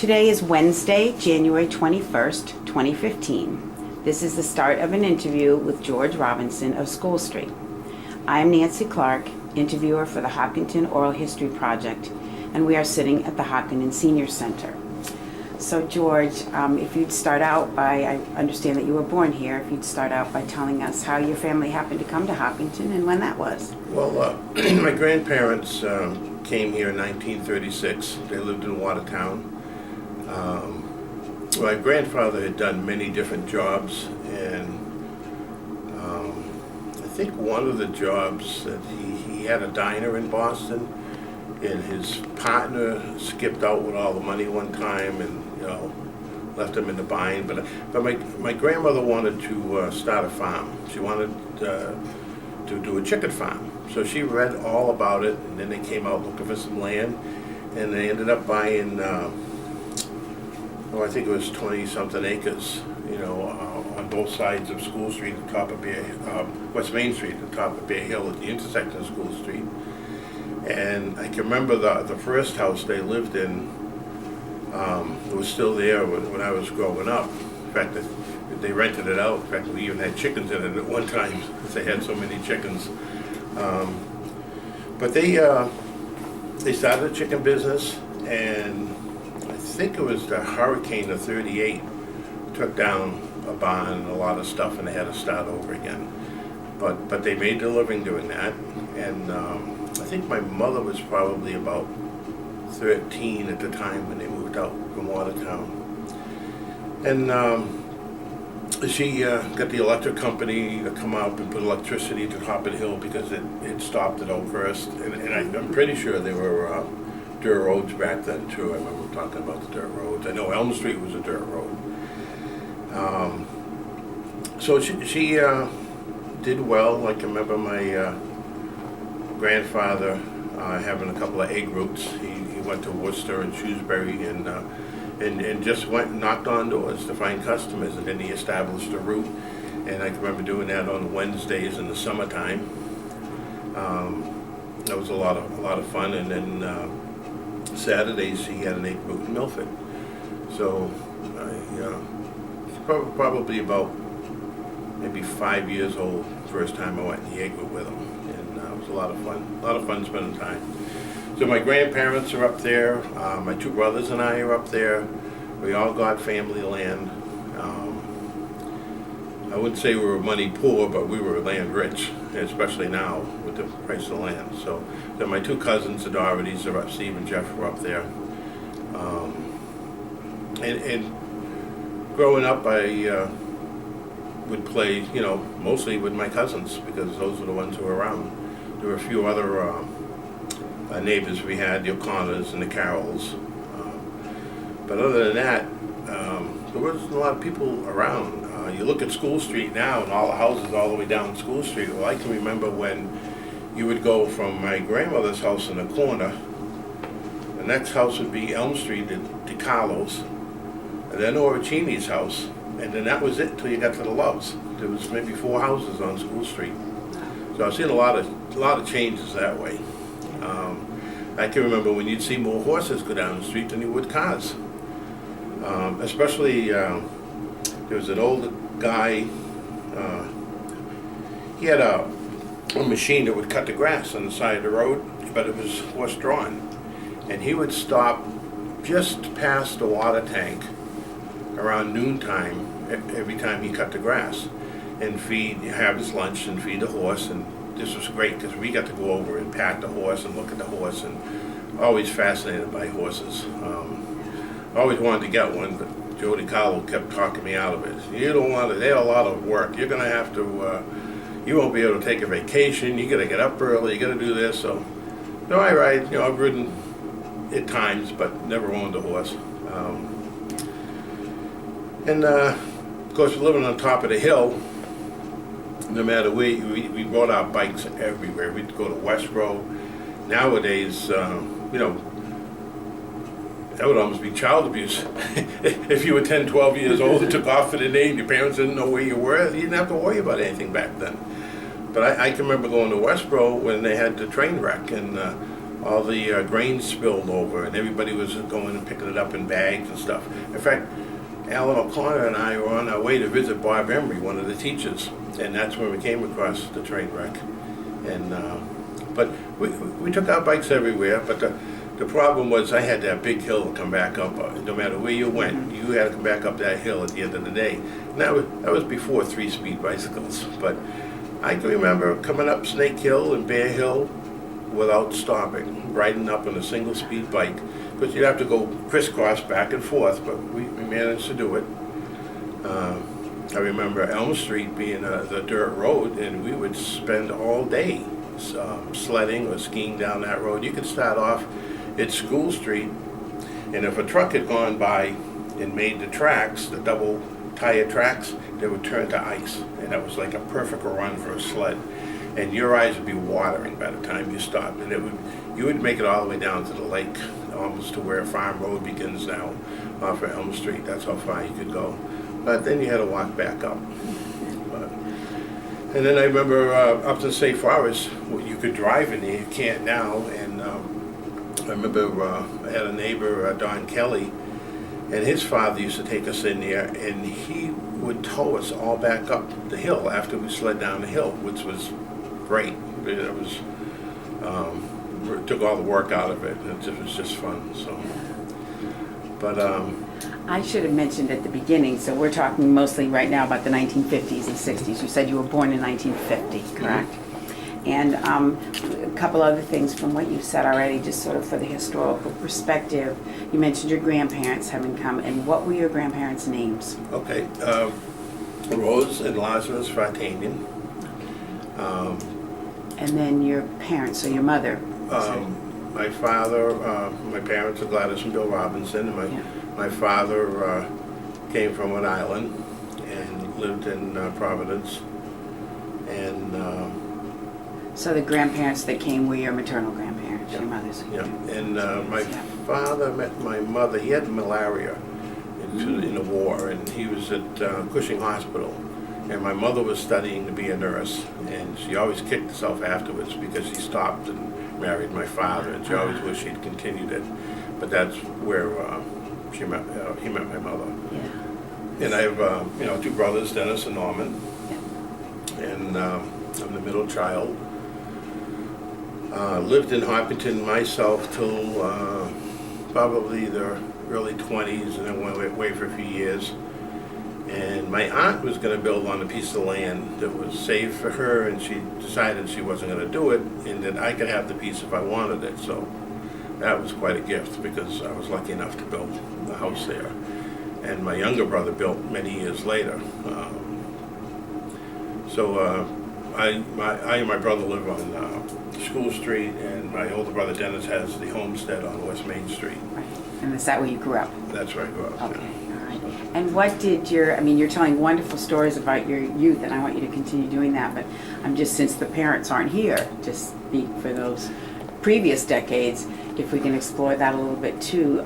Today is Wednesday, January 21st, 2015. This is the start of an interview with George Robinson of School Street. I'm Nancy Clark, interviewer for the Hopkinton Oral History Project, and we are sitting at the Hopkinton Senior Center. So George, if you'd start out by, I understand that you were born here, if you'd start out by telling us how your family happened to come to Hopkinton and when that was. Well, my grandparents came here in 1936. They lived in Watertown. My grandfather had done many different jobs, and I think one of the jobs that he had a diner in Boston, and his partner skipped out with all the money one time and left him in the bind. But my grandmother wanted to start a farm. She wanted to do a chicken farm. So she read all about it, and then they came out looking for some land, and they ended up buying, I think it was 20-something acres, on both sides of School Street, at the top of West Main Street, at the top of Bear Hill, at the intersection of School Street. And I can remember the first house they lived in, it was still there when I was growing up. In fact, they rented it out. In fact, we even had chickens in it at one time, because they had so many chickens. But they started a chicken business, and I think it was the hurricane of '38 took down a barn and a lot of stuff, and they had to start over again. But they made their living doing that, and I think my mother was probably about 13 at the time when they moved out from Watertown. And she got the electric company to come out and put electricity to top of the hill because it stopped at Oak First. And I'm pretty sure they were dirt roads back then too. I remember talking about the dirt roads. I know Elm Street was a dirt road. So she did well. I can remember my grandfather having a couple of egg roots. He went to Worcester and Shrewsbury and just went and knocked on doors to find customers, and then he established a route. And I can remember doing that on Wednesdays in the summertime. That was a lot of fun. And then Saturdays he had an egg route in Milford. So probably about maybe 5 years old first time I went in the egg route with him, and it was a lot of fun spending time. So my grandparents are up there, my two brothers and I are up there. We all got family land. I wouldn't say we were money poor, but we were land rich, especially now with the price of land. So my two cousins, the Dohertys, are up, Steve and Jeff were up there. And growing up, I would play, mostly with my cousins, because those were the ones who were around. There were a few other neighbors we had, the O'Connors and the Carrolls. But other than that, there wasn't a lot of people around. You look at School Street now and all the houses all the way down School Street. Well, I can remember when you would go from my grandmother's house in the corner. The next house would be Elm Street at DeCarlo's, and then over Cheney's house, and then that was it until you got to the Loves. There was maybe 4 houses on School Street. So I've seen a lot of changes that way. I can remember when you'd see more horses go down the street than you would cars. Especially, there was an old guy, he had a machine that would cut the grass on the side of the road, but it was horse-drawn. And he would stop just past the water tank around noontime every time he cut the grass, and have his lunch and feed the horse. And this was great because we got to go over and pat the horse and look at the horse, and always fascinated by horses. Always wanted to get one, but Jody Carlo kept talking me out of it. You don't want to, they're a lot of work. You're going to have to, you won't be able to take a vacation. You got to get up early. You got to do this. So, I ride, I've ridden at times, but never owned a horse. And of course, living on top of the hill, no matter where, we rode our bikes everywhere. We'd go to Westboro. Nowadays, that would almost be child abuse. If you were 10, 12 years old and took off for the day and your parents didn't know where you were, you didn't have to worry about anything back then. But I can remember going to Westboro when they had the train wreck, and all the grain spilled over, and everybody was going and picking it up in bags and stuff. In fact, Alan O'Connor and I were on our way to visit Bob Emery, one of the teachers, and that's when we came across the train wreck. And but we took our bikes everywhere, but the problem was I had that big hill to come back up. No matter where you went, you had to come back up that hill at the end of the day. And that was before 3-speed bicycles. But I can remember coming up Snake Hill and Bear Hill without stopping, riding up on a single-speed bike, because you'd have to go crisscross back and forth, but we managed to do it. I remember Elm Street being the dirt road, and we would spend all day sledding or skiing down that road. You could start off at School Street, and if a truck had gone by and made the tracks, the double tire tracks, they would turn to ice, and that was like a perfect run for a sled. And your eyes would be watering by the time you stopped, and you would make it all the way down to the lake, almost to where Farm Road begins now, off of Elm Street. That's how far you could go. But then you had to walk back up. And then I remember up to Safe Forest, you could drive in there, you can't now. And I remember I had a neighbor, Don Kelly, and his father used to take us in there, and he would tow us all back up the hill after we slid down the hill, which was great. It was took all the work out of it, and it was just fun. So, but I should have mentioned at the beginning, so we're talking mostly right now about the 1950s and 60s. You said you were born in 1950, correct? Mm-hmm. And a couple other things from what you've said already, just sort of for the historical perspective. You mentioned your grandparents having come, and what were your grandparents' names? Okay, Rose and Lazarus Vartanian. And then your parents, so your mother. My father, my parents are Gladys and Bill Robinson, and my father came from Rhode Island and lived in Providence. And so the grandparents that came were your maternal grandparents, your mother's. Yeah, and my father met my mother. He had malaria in the war, and he was at Cushing Hospital. And my mother was studying to be a nurse, and she always kicked herself afterwards because she stopped and married my father, and she always wished she'd continued it. But that's where he met my mother. Yeah. And I have 2 brothers, Dennis and Norman. Yeah. And I'm the middle child. Lived in Hopkinton myself till probably the early 20s, and then went away for a few years. And my aunt was going to build on a piece of land that was saved for her, and she decided she wasn't going to do it, and that I could have the piece if I wanted it. So that was quite a gift, because I was lucky enough to build the house there. And my younger brother built many years later. I and my brother live on School Street, and my older brother Dennis has the homestead on West Main Street. Right. And is that where you grew up? That's where I grew up. Okay. Yeah. And what did you're telling wonderful stories about your youth, and I want you to continue doing that, but since the parents aren't here to speak for those previous decades, if we can explore that a little bit too.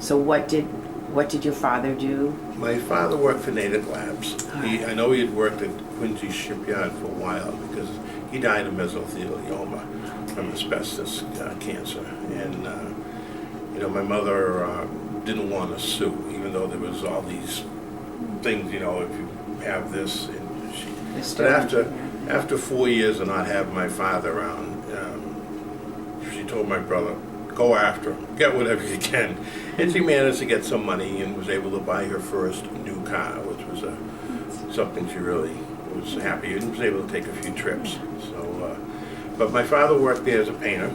So what did your father do? My father worked for Natick Labs. Right. I know he had worked at Quincy Shipyard for a while, because he died of mesothelioma from asbestos cancer. And my mother didn't want to sue, even though there was all these things, if you have this. And but after 4 years of not having my father around, she told my brother, go after him, get whatever you can. And she managed to get some money and was able to buy her first new car, which was something she really was happy, and was able to take a few trips. So, but my father worked there as a painter,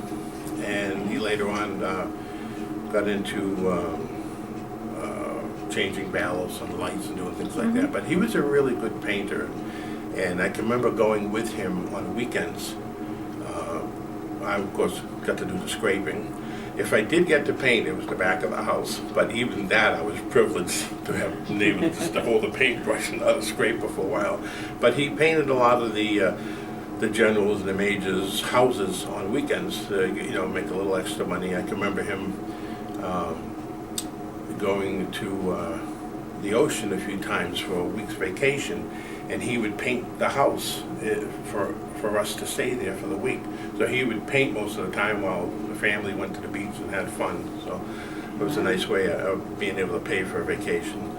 and he later on got into changing valves on lights and doing things like that. But he was a really good painter, and I can remember going with him on weekends. I, of course, got to do the scraping. If I did get to paint, it was the back of the house. But even that, I was privileged to have been able to hold the paintbrush and not a scraper for a while. But he painted a lot of the generals and the majors' houses on weekends to, make a little extra money. I can remember him going to the ocean a few times for a week's vacation, and he would paint the house for for us to stay there for the week. So he would paint most of the time while the family went to the beach and had fun. So it was a nice way of being able to pay for a vacation.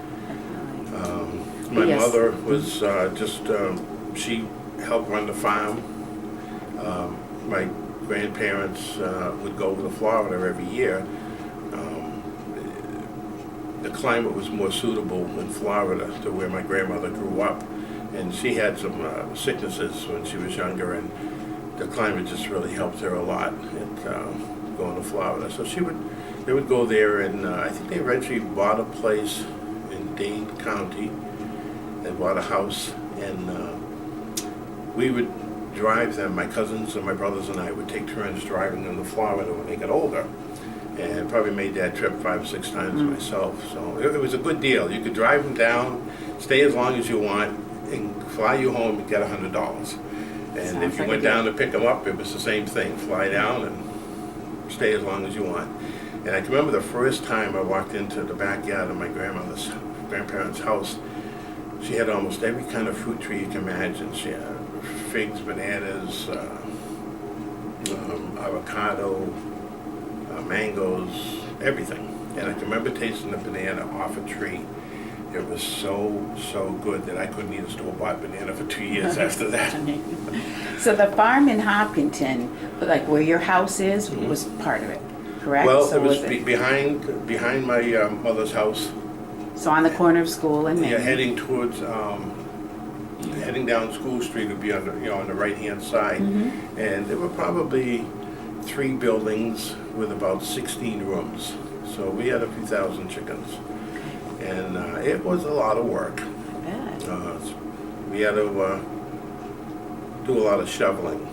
My Yes. mother was she helped run the farm. My grandparents would go to Florida every year. The climate was more suitable in Florida to where my grandmother grew up, and she had some sicknesses when she was younger, and the climate just really helped her a lot at going to Florida. So they would go there, and I think they eventually bought a place in Dane County. They bought a house, and we would drive them. My cousins and my brothers and I would take turns driving them to Florida when they got older, and probably made that trip 5 or 6 times myself. So it was a good deal. You could drive them down, stay as long as you want, and fly you home and get $100. And Sounds if you like went a deal. down to pick them up, it was the same thing. Fly down and stay as long as you want. And I can remember the first time I walked into the backyard of my grandparents' house. She had almost every kind of fruit tree you can imagine. She had figs, bananas, avocado, mangoes, everything. And I can remember tasting the banana off a tree. It was so good that I couldn't eat a store-bought banana for 2 years after that. So the farm in Hopkinton, like where your house is, was part of it, correct? Well, So it was behind my mother's house. So on the corner of School and Main. Yeah, heading towards, heading down School Street would be on the right-hand side. And there were probably 3 buildings with about 16 rooms. So we had a few thousand chickens. And it was a lot of work. I bet. We had to do a lot of shoveling.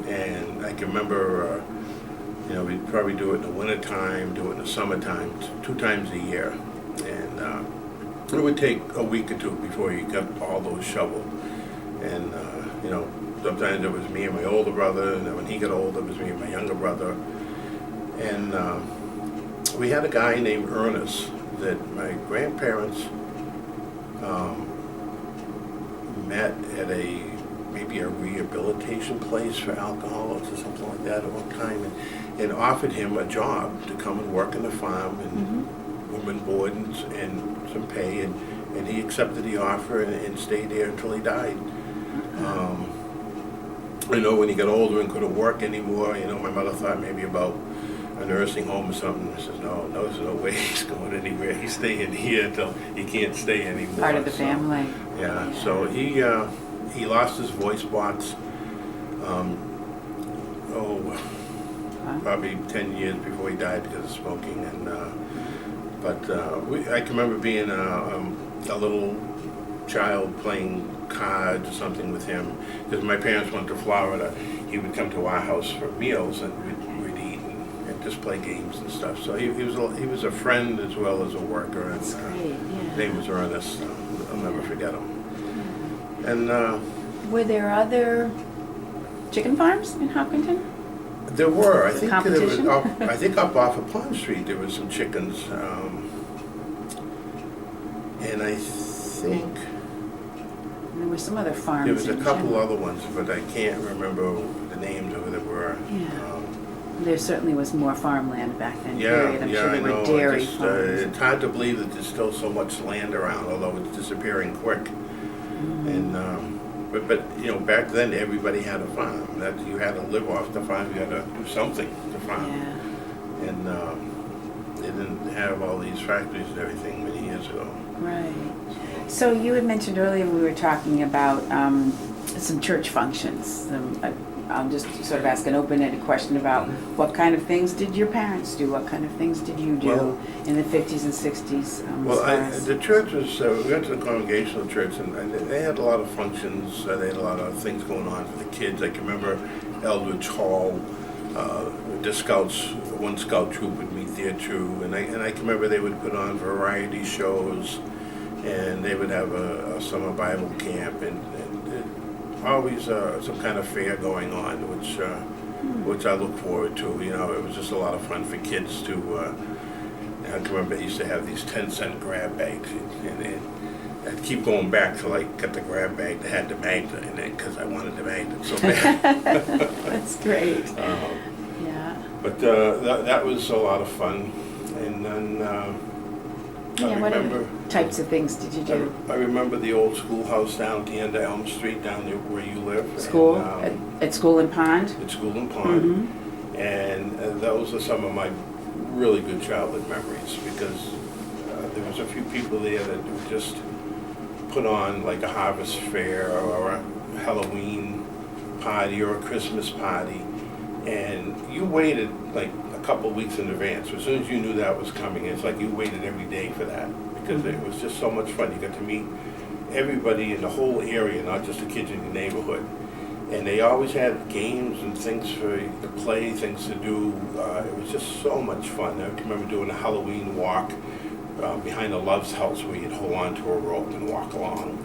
And I can remember, we'd probably do it in the wintertime, do it in the summertime, 2 times a year. And it would take a week or 2 before you got all those shoveled. And, sometimes it was me and my older brother, and then when he got older, it was me and my younger brother. And we had a guy named Ernest that my grandparents met at maybe a rehabilitation place for alcoholics or something like that at one time, and offered him a job to come and work in the farm and room and board and some pay, and he accepted the offer and stayed there until he died. When he got older and couldn't work anymore, my mother thought maybe about a nursing home or something. I said, no, there's no way he's going anywhere. He's staying here until he can't stay anymore. Part of the family. Yeah, so he lost his voice box, probably 10 years before he died because of smoking. And I can remember being a little child playing cards or something with him, because my parents went to Florida. He would come to our house for meals, and we'd eat and just play games and stuff. So he was a friend as well as a worker. And That's great, yeah. his name was Ernest. I'll never forget him. And Were there other chicken farms in Hopkinton? there were, I Was it think there was competition? up off of Pond Street there was some chickens, and I think There were some other farms. there was a in couple general. other ones, but I can't remember the names of who they were. Yeah. There certainly was more farmland back then, Yeah, period. I'm sure I there know. were dairy Just, farms. it's hard to believe that there's still so much land around, although it's disappearing quick. And but back then everybody had a farm. That you had to live off the farm. You had to do something to farm. Yeah, And they didn't have all these factories and everything many years ago. right. So you had mentioned earlier, we were talking about some church functions. I'll just sort of ask an open-ended question about what kind of things did your parents do? What kind of things did you do Well, in the 50s and 60s? The church was, we went to the Congregational Church, and they had a lot of functions. They had a lot of things going on for the kids. I can remember Eldridge Hall, the scouts, one scout troop would meet there too. And I can remember they would put on variety shows, and they would have a summer Bible camp, and always some kind of fair going on, which I look forward to. It was just a lot of fun for kids to. I can remember they used to have these 10-cent grab bags, I'd keep going back till I got the grab bag that had the magnet in it because I wanted the magnet so bad. That's great. Yeah. But that was a lot of fun. And then I What remember... other types of things did you do? I remember the old schoolhouse down at the end of Elm Street, down there where you live. School? And, at School and Pond? at School and Pond. Mm-hmm. And those are some of my really good childhood memories because there was a few people there that would just put on like a harvest fair or a Halloween party or a Christmas party, and you waited like a couple weeks in advance. As soon as you knew that was coming, it's like you waited every day for that because it was just so much fun. You got to meet everybody in the whole area, not just the kids in your neighborhood. And they always had games and things for you to play, things to do. It was just so much fun. I can remember doing a Halloween walk behind the Love's house where you'd hold on to a rope and walk along.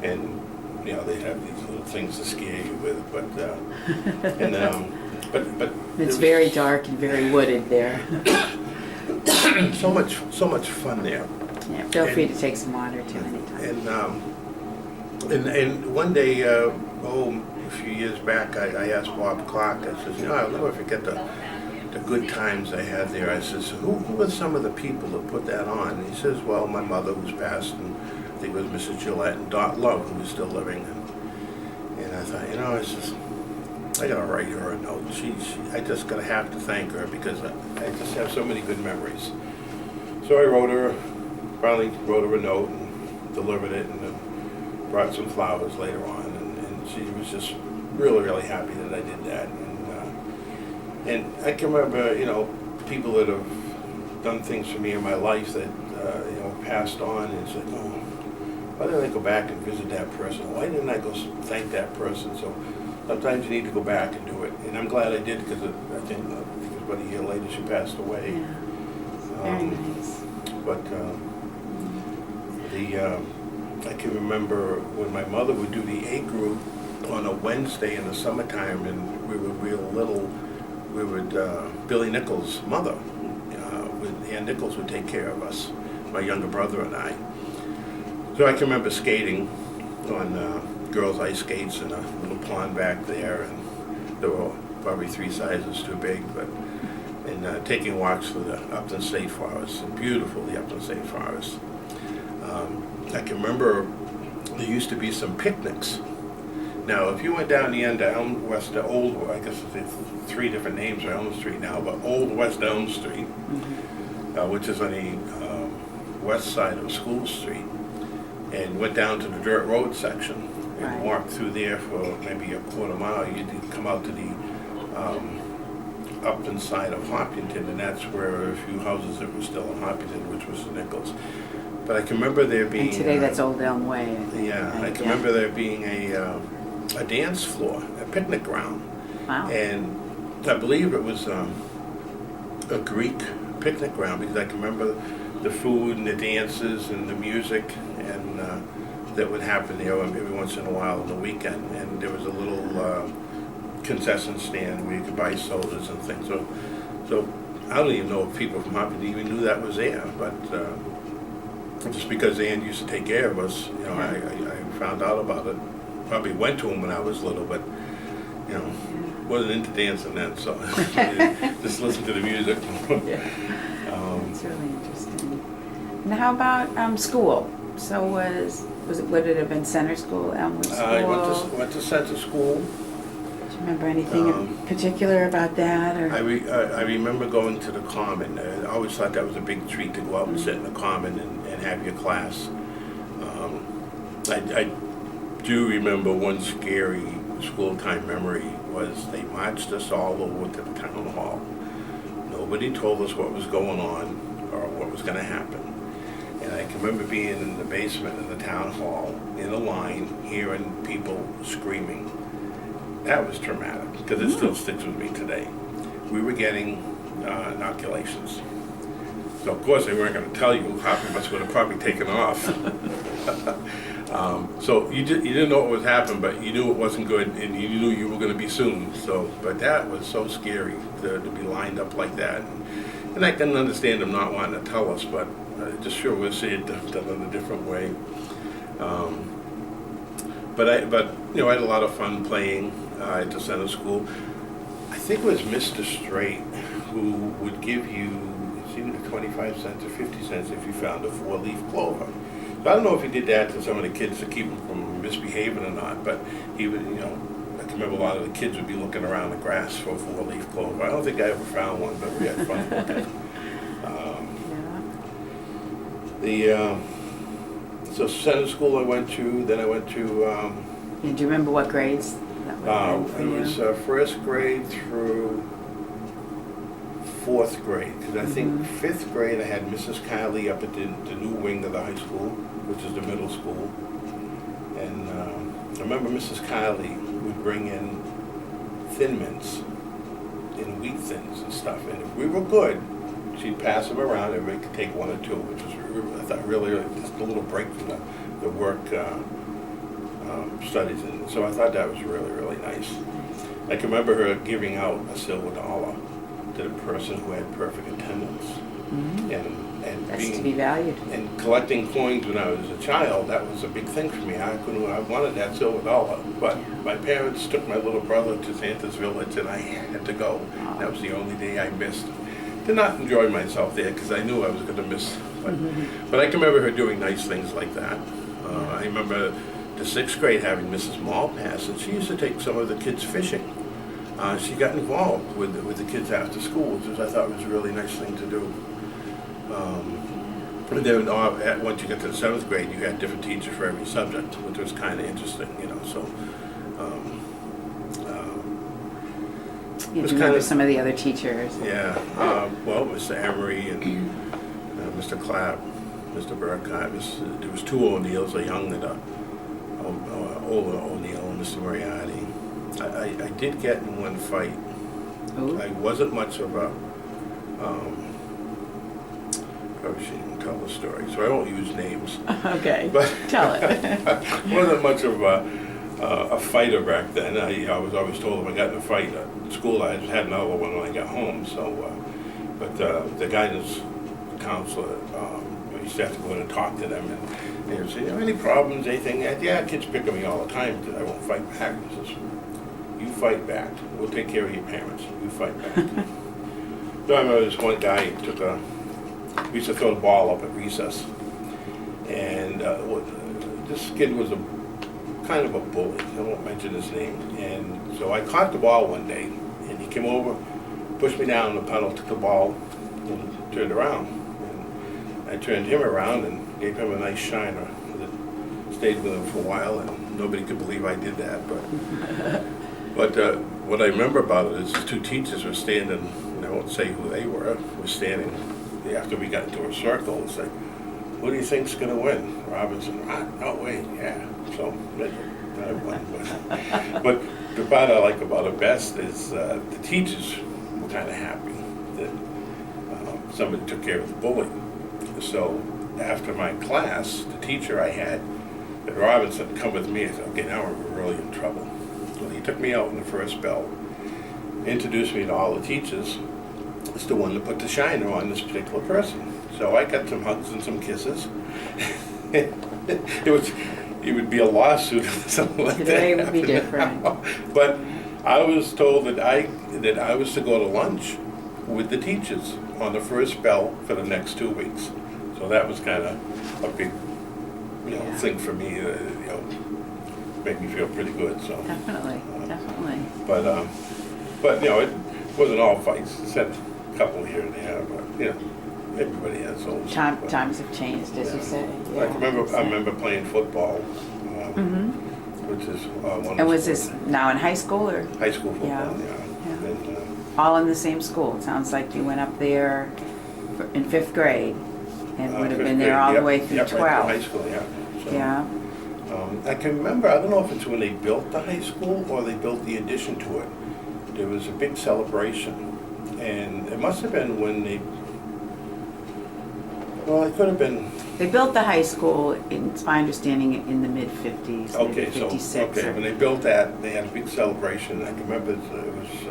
And, you know, they'd have these little things to scare you with. But It's very dark and very wooded there. so much fun there. Yeah, feel free to take some water too anytime. And one day, a few years back, I asked Bob Clark, I said, I'll never forget the good times I had there. I says, who were some of the people that put that on? And he says, well, my mother who's passed, and I think it was Mrs. Gillette, and Dot Love, who was still living. And I thought, I gotta write her a note. I just gotta have to thank her because I just have so many good memories. So I finally wrote her a note and delivered it, and then brought some flowers later on. And she was just really, really happy that I did that. And I can remember, people that have done things for me in my life that, passed on, and it's like, why didn't I go back and visit that person? Why didn't I go thank that person? So sometimes you need to go back and do it. And I'm glad I did because I think it was about a year later she passed away. Yeah. Very nice. But I can remember when my mother would do the A group on a Wednesday in the summertime, and we were real little. We would, Billy Nichols' mother, Ann Nichols would take care of us, my younger brother and I. So I can remember skating on girls' ice skates in a little pond back there, and they were probably 3 sizes too big, and taking walks through the Upton State Forest, and beautiful, the Upton State Forest. I can remember there used to be some picnics. Now, if you went down the end of Old, I guess it's 3 different names for Elm Street now, but Old West Elm Street, which is on the west side of School Street, and went down to the dirt road section and walked through there for maybe a quarter mile. You'd come out to the Upton side of Hopkinton, and that's where a few houses that were still in Hopkinton, which was the Nichols. But I can remember there being... And today that's Old Elm Way. I can remember there being a dance floor, a picnic ground. Wow. And I believe it was a Greek picnic ground because I can remember the food and the dances and the music and that would happen there every once in a while on the weekend. And there was a little concession stand where you could buy sodas and things. So I don't even know if people from Hopkinton even knew that was there, but just because Ann used to take care of us, I found out about it. Probably went to them when I was little, but wasn't into dancing then, so just listen to the music. It's really interesting. And how about school? So would it have been center school, Elmwood School? I went to center school. Do you remember anything in particular about that? Or? I remember going to the Common. I always thought that was a big treat to go out and sit in the Common and have your class. I do remember one scary school time memory was they marched us all over to the town hall. Nobody told us what was going on or what was going to happen. And I can remember being in the basement of the town hall in a line, hearing people screaming. That was traumatic because it still sticks with me today. We were getting inoculations. So of course they weren't going to tell you. Half of us would have probably taken off. So you didn't know what was happening, but you knew it wasn't good, and you knew you were going to be soon. So, but that was so scary to be lined up like that. And I can understand them not wanting to tell us, but I just sure wish they had done it a different way. But you know, I had a lot of fun playing at the center school. I think it was Mr. Straight who would give you, it's either 25 cents or 50 cents if you found a 4-leaf clover. So I don't know if he did that to some of the kids to keep them from misbehaving or not, but he would, you know, I can remember a lot of the kids would be looking around the grass for a 4-leaf clover. I don't think I ever found one, but we had fun looking. So center school I went to, then I went to... Do you remember what grades that would have been for it you? was first grade through 4th grade, because I think 5th grade I had Mrs. Kiley up at the new wing of the high school, which is the middle school. And I remember Mrs. Kiley would bring in Thin Mints and Wheat Thins and stuff, and if we were good, she'd pass them around and we could take 1 or 2, which was, I thought, really just a little break from the work studies. And so I thought that was really, really nice. I can remember her giving out a silver dollar to the person who had perfect attendance. And That's to be valued. And collecting coins when I was a child, that was a big thing for me. I wanted that silver dollar, but my parents took my little brother to Santa's Village and I had to go. That was the only day I missed. Did not enjoy myself there because I knew I was going to miss. But I can remember her doing nice things like that. I remember the 6th grade having Mrs. Malpass, and she used to take some of the kids fishing. She got involved with the kids after school, which I thought was a really nice thing to do. And then once you get to the 7th grade, you had different teachers for every subject, which was kind of interesting, you know. So. You remember some of the other teachers? Yeah, well, Mr. Emery and Mr. Clapp, Mr. Burkott. There was 2 O'Neills, a young and a older O'Neill, and Mr. Moriarty. I did get in one fight. Ooh. I wasn't much of a, probably shouldn't tell the story, so I won't use names. Okay, But tell it. wasn't much of a fighter back then. I was always told if I got in a fight at school, I had another one when I got home. So, but the guidance counselor, I used to have to go in and talk to them, and they would say, "Any problems, anything?" Yeah, kids pick on me all the time because I won't fight back. I says, "You fight back. We'll take care of your parents. You fight back." So I remember this one guy we used to throw the ball up at recess, and this kid was kind of a bully. I won't mention his name. And so I caught the ball one day, and he came over, pushed me down the puddle, took the ball, and turned around. And I turned him around and gave him a nice shiner that stayed with him for a while, and nobody could believe I did that. But what I remember about it is the 2 teachers were standing, and I won't say who they were standing after we got into a circle and said, "Who do you think's going to win?" Robinson. No way, yeah. So I won. But the part I like about it best is the teachers were kind of happy that somebody took care of the bully. So after my class, the teacher I had at Robinson come with me. I said, "Okay, now we're really in trouble." So he took me out in the first bell, introduced me to all the teachers. It's the one that put the shiner on this particular person. So I got some hugs and some kisses. It would be a lawsuit or something like Today that. would be different. But I was told that I was to go to lunch with the teachers on the first bell for the next 2 weeks. So that was kind of a big, thing for me. Made me feel pretty good. So Definitely. But it wasn't all fights. It's had a couple here and there, but everybody has those. Times have changed, as you say. Yeah. I remember playing football, which is one. And was this now in high school or? High school football, Yeah. And, all in the same school? It sounds like you went up there in 5th grade and would have been there all the way through 12. Right through high school, yeah. So, yeah. I can remember, I don't know if it's when they built the high school or they built the addition to it. There was a big celebration, and it must have been when they, well, it could have been. They built the high school, it's my understanding, in the mid-50s, Okay, maybe 56. when they built that, they had a big celebration. I can remember it was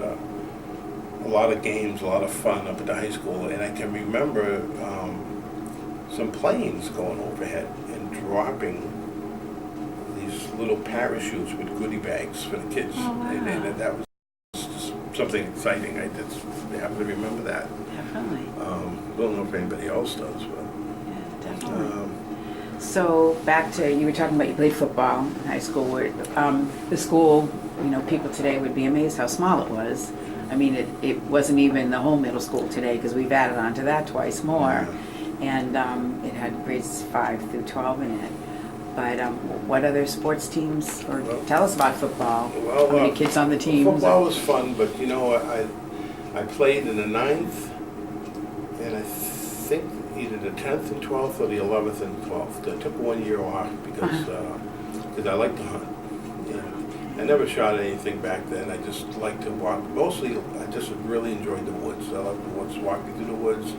a lot of games, a lot of fun up at the high school, and I can remember some planes going overhead and dropping little parachutes with goodie bags for the kids. Oh, wow. And that was just something exciting. I just happen to remember that. Definitely. Don't know if anybody else does, but. Yeah, definitely. So back to, you were talking about you played football in high school. Where, the school, people today would be amazed how small it was. I mean, it wasn't even the whole middle school today because we've added on to that twice more. And it had grades 5 through 12 in it. But what other sports teams, or tell us about football? Well, how many kids on the teams? Football was fun, but I played in the 9th, and I think either the 10th and 12th or the 11th and 12th. I took 1 year off because I like to hunt. I never shot anything back then. I just liked to walk. Mostly, I just really enjoyed the woods. I loved the woods, walking through the woods,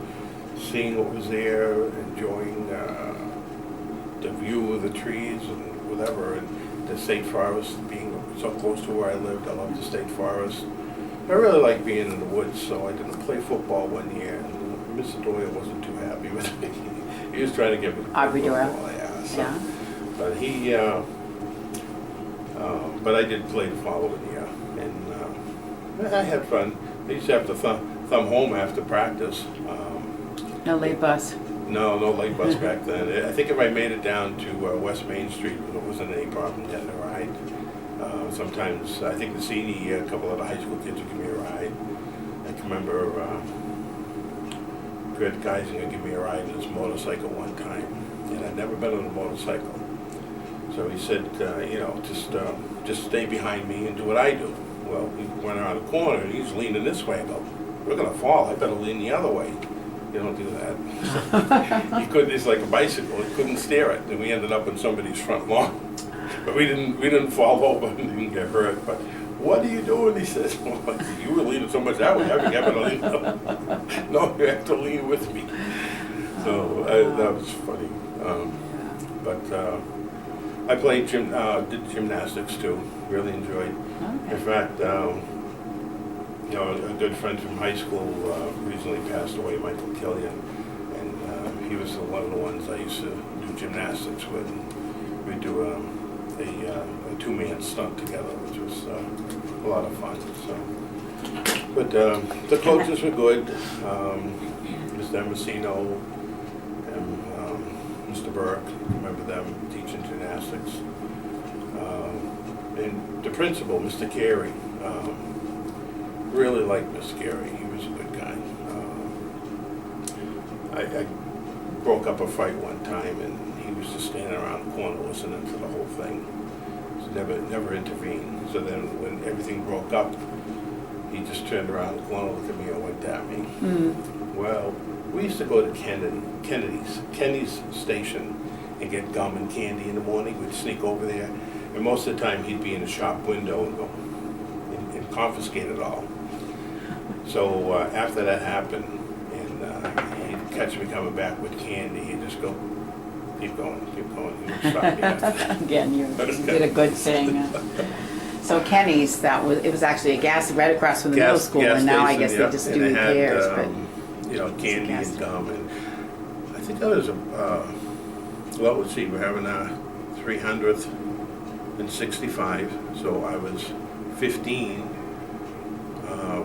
seeing what was there, enjoying the view of the trees and whatever, and the state forest being so close to where I lived. I loved the state forest. I really like being in the woods, so I didn't play football 1 year. And Mr. Doyle wasn't too happy with me. He was trying to get me to play Aubrey Doyle? football, yeah. So, Yeah. But but I did play the following year, and I had fun. I used to have to thumb home after practice. No late bus. No late bus back then. I think if I made it down to West Main Street, there wasn't any problem getting a ride. Sometimes, I think the senior year, a couple of the high school kids would give me a ride. I can remember Fred Geisinger gave me a ride in his motorcycle one time, and I'd never been on a motorcycle. So he said, just stay behind me and do what I do. Well, we went around the corner, and he's leaning this way. I go, we're going to fall. I better lean the other way. You don't do that. You couldn't. It's like a bicycle. You couldn't steer it, and we ended up in somebody's front lawn. But we didn't fall over and didn't get hurt. But what are you doing? He says, well, you were leaning so much that way. I forgot to lean. No, you have to lean with me. So that was funny. But I played did gymnastics too. Really enjoyed. Okay. In fact, a good friend from high school recently passed away, Michael Killian, and he was one of the ones I used to do gymnastics with. We'd do a two-man stunt together, which was a lot of fun. So, but the coaches were good. Mr. Emercino and Mr. Burke, remember them teaching gymnastics. And the principal, Mr. Carey, really liked Mr. Carey. He was a good guy. I broke up a fight one time, and he was just standing around the corner listening to the whole thing. So never intervened. So then when everything broke up, he just turned around the corner, looked at me, and winked at me. Well, we used to go to Kenny's station and get gum and candy in the morning. We'd sneak over there, and most of the time he'd be in the shop window and go and confiscate it all. So after that happened, and he'd catch me coming back with candy, he'd just go, keep going. He would stop me after that. Again, you did a good thing. So Kenny's, it was actually a gas right across from the middle school, and now I guess they just do repairs. Candy and gum, and I think that was well, let's see, we're having our 300th and 65, so I was 15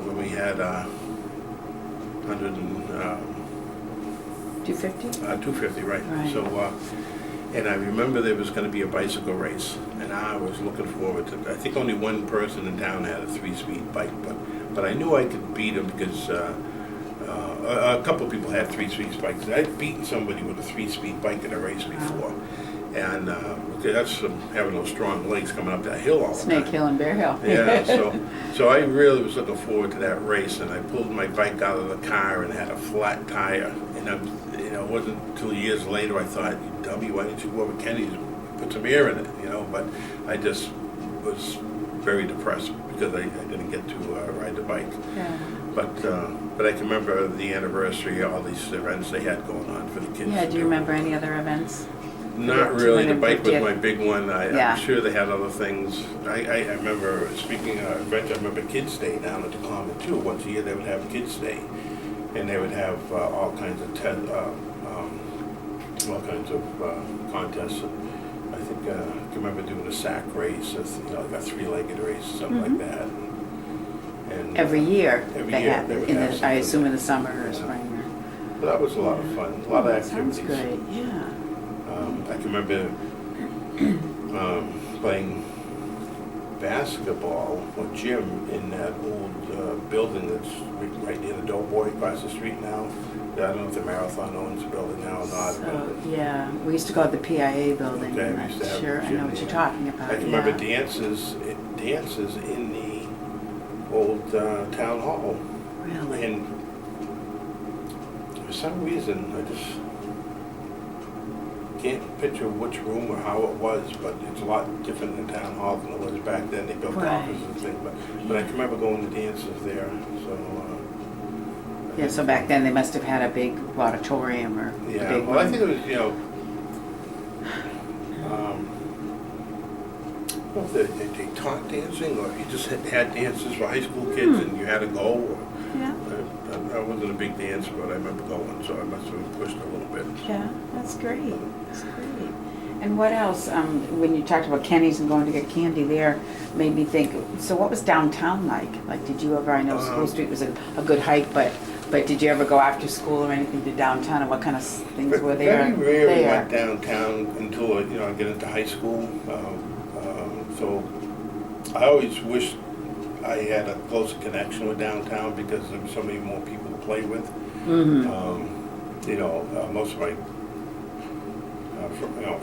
when we had 250, right? So, and I remember there was going to be a bicycle race, and I was looking forward to it. I think only one person in town had a 3-speed bike, but I knew I could beat him because a couple of people had 3-speed bikes. I'd beaten somebody with a 3-speed bike in a race before, and that's having those strong legs coming up that hill all the time. Snake Hill and Bear Hill. Yeah, so I really was looking forward to that race, and I pulled my bike out of the car and had a flat tire, and it wasn't until years later I thought, you dummy, why didn't you go over Kenny's and put some air in it, but I just was very depressed because I didn't get to ride the bike. Yeah. But I can remember the anniversary, all these events they had going on for the kids. Yeah, do you remember any other events? Not really. The bike was my big one. I'm sure they had other things. I remember, speaking of events, I remember Kids Day down at the Common too. Once a year they would have Kids Day, and they would have all kinds of contests I think I can remember doing a sack race, like a three-legged race, something like that. And Every year every they year have they would it, have I something. assume in the summer or Yeah. spring. But that was a lot of fun, a lot of That activities. sounds great, yeah. I can remember playing basketball or gym in that old building that's right near the Doughboy across the street now. I don't know if the Marathon owns the building now or not. So, yeah, we used to call it the PIA building. Okay, I'm we not used to have sure, I gym know what you're there. talking about, I can remember yeah. dances in the old town hall. Really? And for some reason, I just can't picture which room or how it was, but it's a lot different in town hall than it was back then. They built Right. offices and things, but I can remember going to dances there, so. Yeah, so back then they must have had a big auditorium or a Yeah, big well, I room. think it was, I don't know if they taught dancing, or you just had dances for high school kids and you had to go, or, Yeah, I wasn't a big dancer, but I remember going, so I must have pushed a little bit. yeah, that's great, that's great. And what else, when you talked about Kenny's and going to get candy there, made me think, so what was downtown like? Like, did you ever, I know School Street was a good hike, but did you ever go after school or anything to downtown, and what kind of things were there? Very rarely there? went downtown until I get into high school. So I always wished I had a closer connection with downtown because there were so many more people to play with. Most of my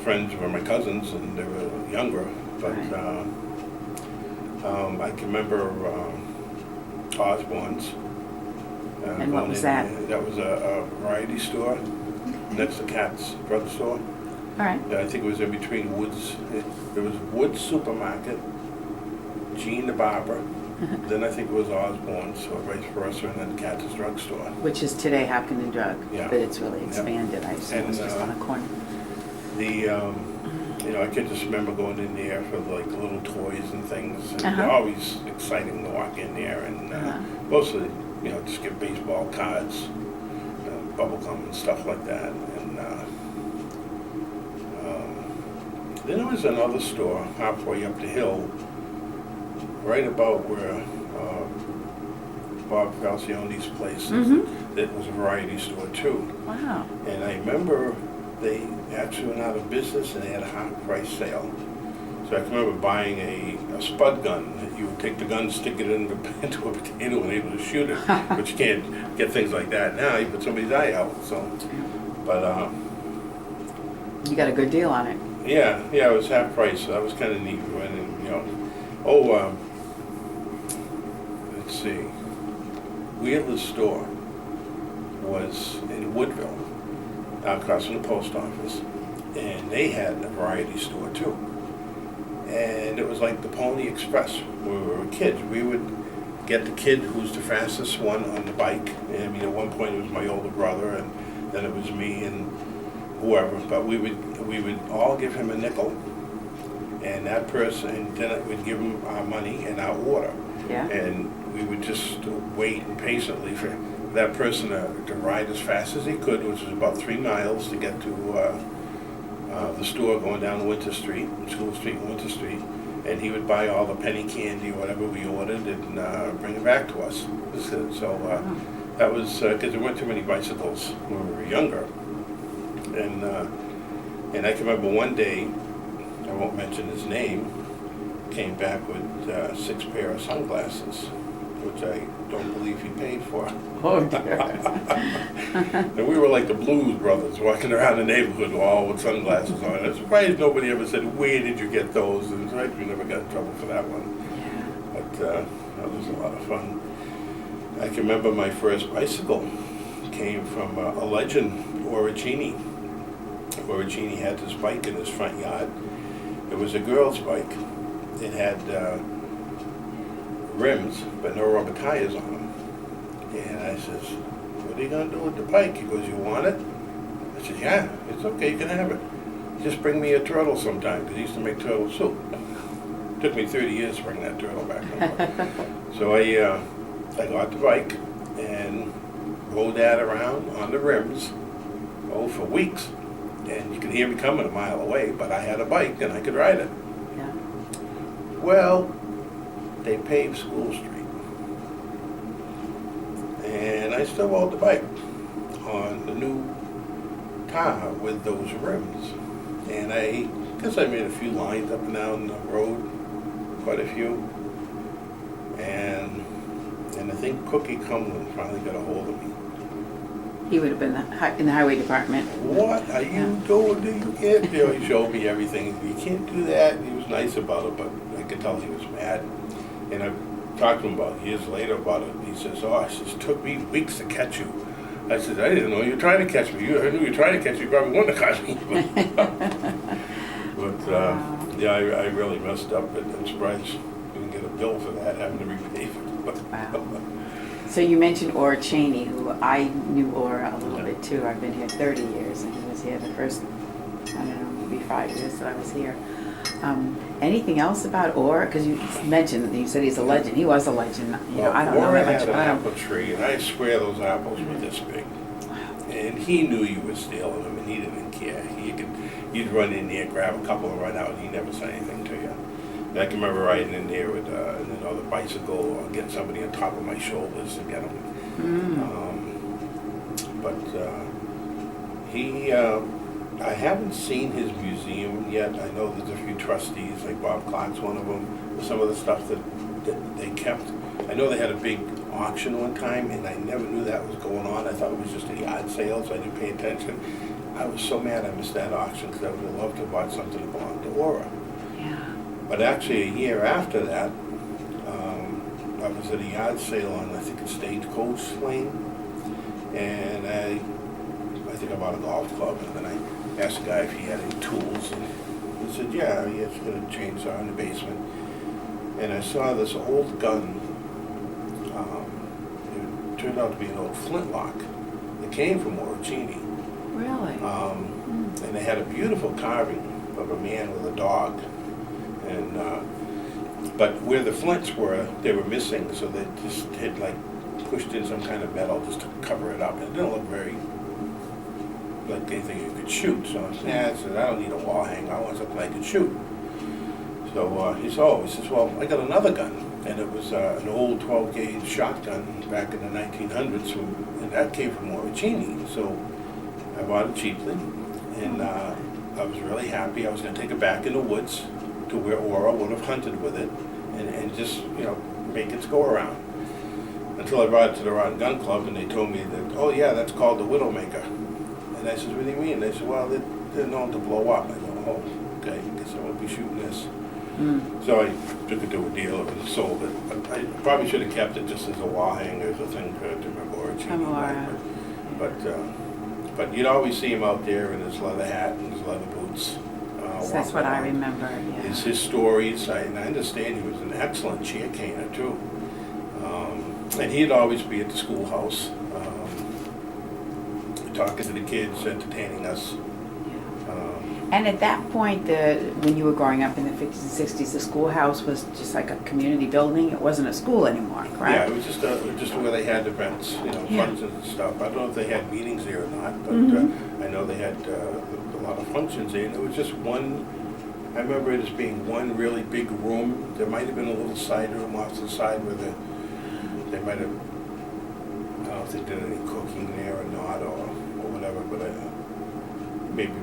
friends were my cousins, and they were younger. But Right. I can remember Osborne's. And what was that? That was a variety store next to Cat's drugstore. All right, I think it was in between Woods. There was Woods Supermarket, Gene the Barber, then I think it was Osborne's, or vice versa, and then Cat's drugstore. which is today Hopkinton Drug, Yeah. but it's really expanded, I assume, it's just on a corner. I could just remember going in there for like little toys and things. And Uh-huh. always exciting to walk in there, and mostly, just get baseball cards, bubble gum and stuff like that. And then there was another store halfway up the hill, right about where Bob Falcione's place is. That was a variety store too. Wow, And I remember they actually went out of business and they had a half-price sale. So I can remember buying a spud gun. You would take the gun, stick it into a potato and able to shoot it. But you can't get things like that now. You put somebody's eye out. So, but you got a good deal on it. yeah, it was half price. So that was kind of neat. Let's see. Wheeler's store was in Woodville, across from the post office, and they had a variety store too. And it was like the Pony Express. When we were kids, we would get the kid who's the fastest one on the bike. And at one point it was my older brother, and then it was me and whoever. But we would all give him a nickel, and that person, then we'd give him our money and our order. Yeah. And we would just wait impatiently for that person to ride as fast as he could, which was about 3 miles to get to the store going down Winter Street, School Street and Winter Street, and he would buy all the penny candy or whatever we ordered and bring it back to us. So that was because there weren't too many bicycles when we were younger. And I can remember one day, I won't mention his name, came back with 6 pair of sunglasses, which I don't believe he paid for. Oh dear. And we were like the Blues Brothers, walking around the neighborhood all with sunglasses on. I'm surprised nobody ever said, "Where did you get those?" And right, we never got in trouble for that one. But that was a lot of fun. I can remember my first bicycle came from a legend, Cheney. Cheney had this bike in his front yard. It was a girl's bike. It had rims, but no rubber tires on them. And I says, "What are you going to do with the bike?" He goes, "You want it?" I said, "Yeah, it's okay, you can have it. Just bring me a turtle sometime," because he used to make turtle soup. Took me 30 years to bring that turtle back. So I got the bike and rode that around on the rims, for weeks. and you could hear me coming a mile away, but I had a bike and I could ride it. Yeah. Well, they paved School Street. And I still rode the bike on the new tar with those rims. And I guess I made a few lines up and down the road, quite a few. And I think Cookie Cumlin finally got a hold of me. He would have been in the highway department. What are you doing? You can't do it. He showed me everything. You can't do that. And he was nice about it, but I could tell he was mad. And I talked to him about years later about it. He says, "Oh, it just took me weeks to catch you." I said, "I didn't know you were trying to catch me. I knew you were trying to catch me. You probably wouldn't have caught me." But yeah, I really messed up, and I'm surprised you didn't get a bill for that, having to repave it. But, Wow. So you mentioned Orr Cheney, who I knew Orr a little bit too. I've been here 30 years, and he was here the first, I don't know, maybe 5 years that I was here. Anything else about Orr? Because you mentioned that you said he's a legend. He was a legend. You know, I don't know Orr that much had an about him. apple tree, and I swear those apples were this big. And he knew you were stealing them, and he didn't care. You'd run in there, grab a couple, and run out, and he never said anything to you. And I can remember riding in there with the bicycle, or getting somebody on top of my shoulders to get him. I haven't seen his museum yet. I know there's a few trustees, like Bob Clark's one of them, for some of the stuff that they kept. I know they had a big auction one time, and I never knew that was going on. I thought it was just a yard sale, so I didn't pay attention. I was so mad I missed that auction, because I would have loved to have bought something that belonged to Orr. Yeah. But actually, a year after that, I was at a yard sale on, I think it's Stagecoach Lane, and I think I bought a golf club, and then I asked the guy if he had any tools, and he said, yeah, he has got a chainsaw in the basement. And I saw this old gun. It turned out to be an old flintlock that came from Orr Cheney. Really? And they had a beautiful carving of a man with a dog. And but where the flints were, they were missing, so they just had like pushed in some kind of metal just to cover it up. And it didn't look very like anything you could shoot. So I said, I don't need a wall hanger. I want something I could shoot. So he says, well, I got another gun. And it was an old 12-gauge shotgun back in the 1900s, and that came from Orr Cheney. So I bought it cheaply, and I was really happy. I was going to take it back in the woods to where Orr would have hunted with it, and just, make its go around. Until I brought it to the Rod and Gun Club, and they told me that, oh yeah, that's called the Widowmaker. And I said, what do you mean? They said, well, they're known to blow up. I go, oh, okay, I guess I won't be shooting this. So I took it to a dealer and sold it. But I probably should have kept it just as a wall hanger, as a thing to remember Orr Cheney. But you'd always see him out there in his leather hat and his leather boots. So that's what I remember, yeah. His stories, and I understand he was an excellent chair caner too. And he'd always be at the schoolhouse, talking to the kids, entertaining us. And at that point, when you were growing up in the 50s and 60s, the schoolhouse was just like a community building. It wasn't a school anymore, correct? Yeah, it was just where they had events, functions and stuff. I don't know if they had meetings there or not, but I know they had a lot of functions there. And it was just one. I remember it as being one really big room. There might have been a little side room off to the side where they might have. I don't know if they did any cooking there or not, or whatever, but maybe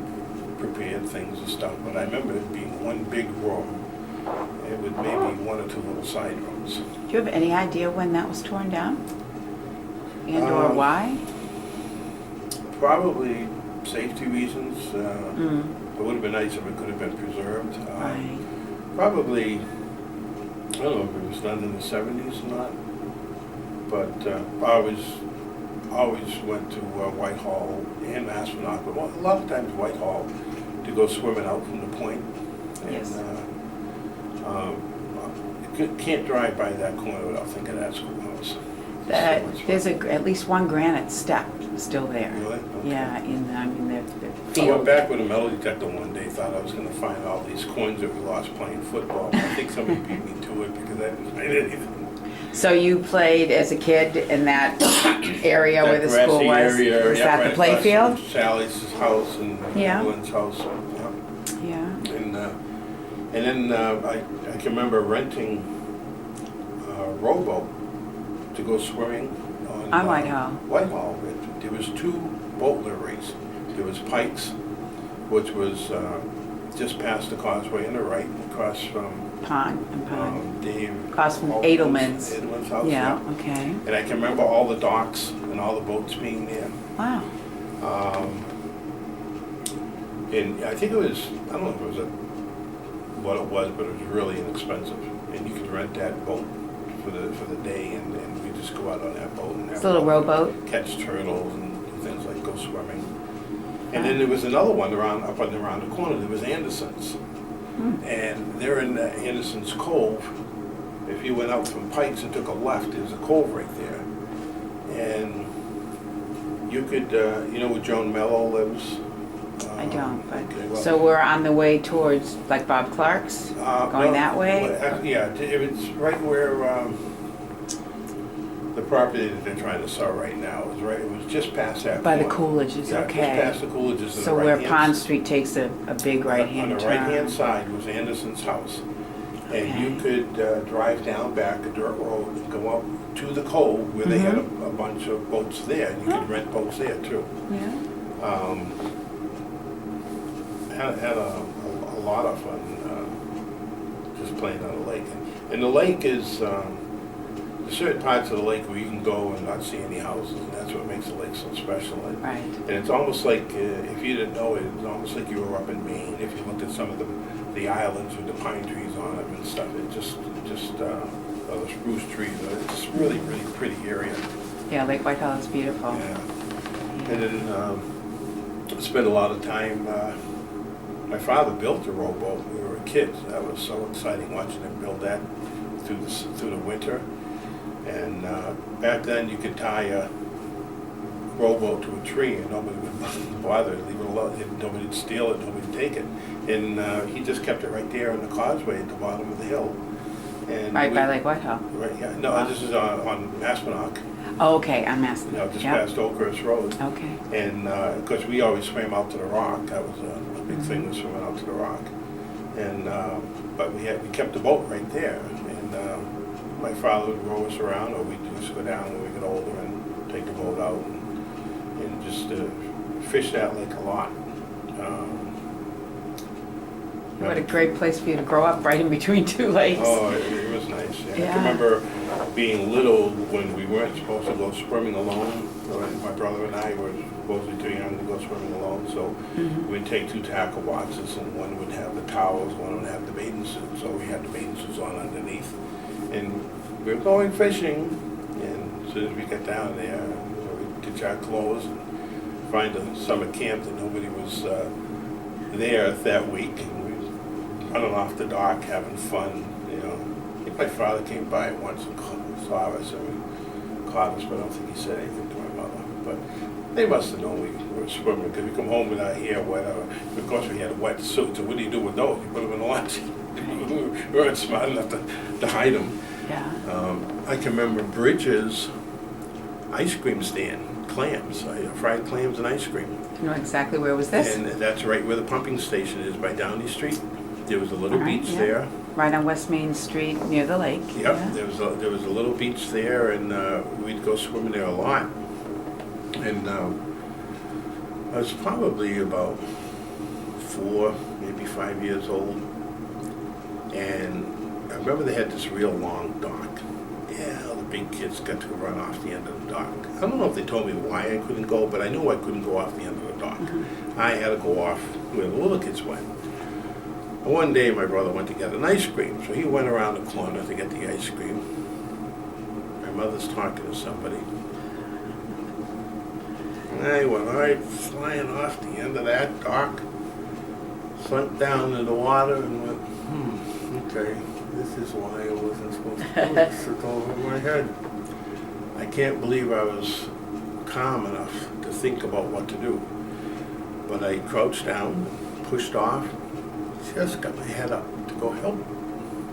prepared things and stuff, but I remember it being one big room, and with maybe one or two little side rooms. Do you have any idea when that was torn down? And or why? Probably safety reasons. It would have been nice if it could have been preserved. Right. Probably, I don't know if it was done in the 70s or not, but I always went to Whitehall and Maspinock, but a lot of times Whitehall to go swimming out from the point. And, Yes. you can't drive by that corner without thinking of that schoolhouse. There's at least one granite step still there. Really? Okay. Yeah, the I field. went back with a metal detector one day, thought I was going to find all these coins that we lost playing football. I think somebody beat me to it because I didn't find anything. So you played as a kid in that area where the school was? Area, Was yeah, that right the playfield? across from Sally's house and Yeah. Evelyn's house. Yeah. Yeah. And then I can remember renting a rowboat to go swimming on Whitehall. Whitehall. There was 2 boat liveries. There was Pike's, which was just past the causeway on the right, across from Pond. Dave. Across from Edelman's Edelman's. house. Yeah, okay. And I can remember all the docks and all the boats being there. Wow. And I think it was, I don't know if it was what it was, but it was really inexpensive. And you could rent that boat for the day, and we just go out on that boat and It's a little rowboat. catch turtles and things like go swimming. And then there was another one around the corner. There was Anderson's, and they're in Anderson's Cove. If you went out from Pikes and took a left, there's a cove right there, and you could, you know where Joan Mello lives? I don't, but, okay, well, so we're on the way towards, like Bob Clark's, going that way? Yeah, it's right where the property that they're trying to sell right now is right. It was just past that. By the corner. Coolidge's, Yeah, okay. just past the Coolidge's. So where Pond Street takes a big right-hand On the turn. right-hand side was Anderson's house. And Okay. you could drive down back a dirt road and go up to the cove where they had a bunch of boats there. And you could rent boats there too. Yeah. Had a lot of fun just playing on the lake. And the lake is, there's certain parts of the lake where you can go and not see any houses, and that's what makes the lake so special. Right. And it's almost like, if you didn't know it, it's almost like you were up in Maine. If you looked at some of the islands with the pine trees on them and stuff, it just the spruce trees, it's just really, really pretty area. Yeah, Lake Whitehall is beautiful. Yeah. And then spent a lot of time, my father built a rowboat when we were kids. That was so exciting watching him build that through the winter. And back then you could tie a rowboat to a tree and nobody would bother, leave it alone. Nobody would steal it, nobody would take it. And he just kept it right there on the causeway at the bottom of the hill. And Right by Lake Whitehall. Right, yeah. No, this is on Maspinock. Oh, okay, I'm asking. Just past Oakhurst Road. Okay. And of course, we always swam out to the rock. That was a big thing, was swimming out to the rock. And but we kept the boat right there. And my father would row us around, or we'd just go down when we got older and take the boat out and just fish that lake a lot. What a great place for you to grow up, right in between 2 lakes. Oh, it was nice. Yeah. Yeah. I can remember being little when we weren't supposed to go swimming alone. My brother and I were supposedly too young to go swimming alone, so we'd take 2 tackle boxes, and one would have the towels, one would have the bathing suit. So we had the bathing suits on underneath, and we were going fishing. And as soon as we got down there, we'd ditch our clothes and find a summer camp that nobody was there that week. Running off the dock, having fun, you know. I think my father came by once and saw us and caught us, but I don't think he said anything to my mother. But they must have known we were swimming, because we come home with our hair wet. Of course, we had wet suits, so what do you do with those? You put them in the lunch. We weren't smart enough to hide them. Yeah. I can remember Bridges' ice cream stand, clams, fried clams and ice cream. You know exactly where was this? And that's right where the pumping station is, by Downey Street. There was a little All right, beach yeah. there. Right on West Main Street, near the lake. Yep, Yeah. there was a little beach there, and we'd go swimming there a lot. And I was probably about 4, maybe 5 years old. And I remember they had this real long dock. Yeah, the big kids got to run off the end of the dock. I don't know if they told me why I couldn't go, but I knew I couldn't go off the end of the dock. I had to go off where the little kids went. One day my brother went to get an ice cream, so he went around the corner to get the ice cream. My mother's talking to somebody. And I went right flying off the end of that dock, sunk down in the water and went, okay, this is why I wasn't supposed to do this. It's over my head. I can't believe I was calm enough to think about what to do. But I crouched down, pushed off, just got my head up to go help.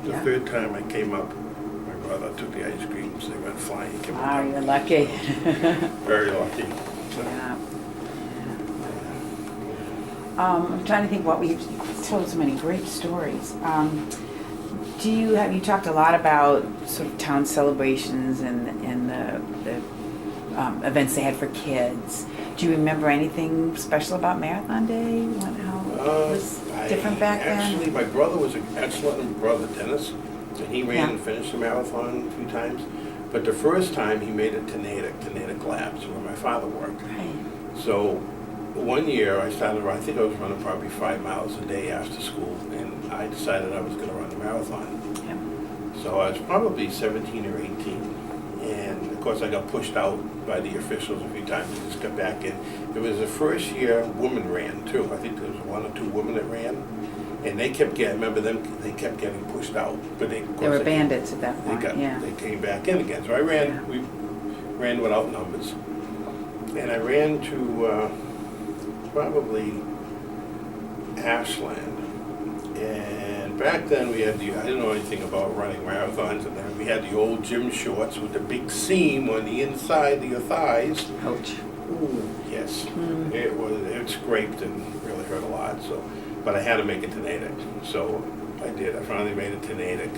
The third time I came up, my brother took the ice creams. They went flying. Came Wow, down. you're lucky. Very lucky. So, Yeah. I'm trying to think what we've told so many great stories. Have you talked a lot about sort of town celebrations and the events they had for kids? Do you remember anything special about Marathon Day? How it was different back then? Actually, my brother was an excellent brother, Dennis, and he ran and finished the marathon a few times. But the first time he made it to Natick Labs, where my father worked. Right. So one year I started, I think I was running probably 5 miles a day after school, and I decided I was going to run the marathon. Yeah. So I was probably 17 or 18. And of course I got pushed out by the officials a few times and just got back in. It was the first year women ran too. I think there was 1 or 2 women that ran. And they kept getting, remember them, they kept getting pushed out. But they were bandits at that point, They came back in again. So I ran, we ran without numbers. And I ran to probably Ashland. And back then we had I didn't know anything about running marathons, and then we had the old gym shorts with the big seam on the inside of your thighs. Ouch. Ooh, yes. It scraped and really hurt a lot. So, but I had to make it to Natick. So I did. I finally made it to Natick,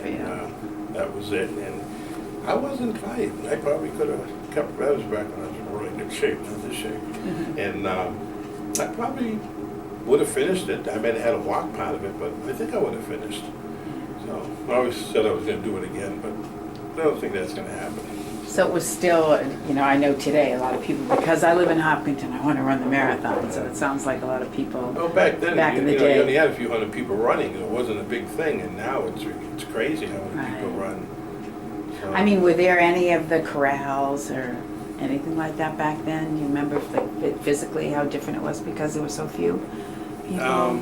and that was it. And I wasn't tired. I probably could have kept. That was back when I was in really good shape, not this shape. And I probably would have finished it. I might have had to walk part of it, but I think I would have finished. So I always said I was going to do it again, but I don't think that's going to happen. So it was still, I know today a lot of people, because I live in Hopkinton, I want to run the marathon, so it sounds like a lot of people. Well, back then, in the you day. only had a few hundred people running. It wasn't a big thing, and now it's crazy how many people run. So, I mean, were there any of the corrals or anything like that back then? Do you remember physically how different it was because there were so few people?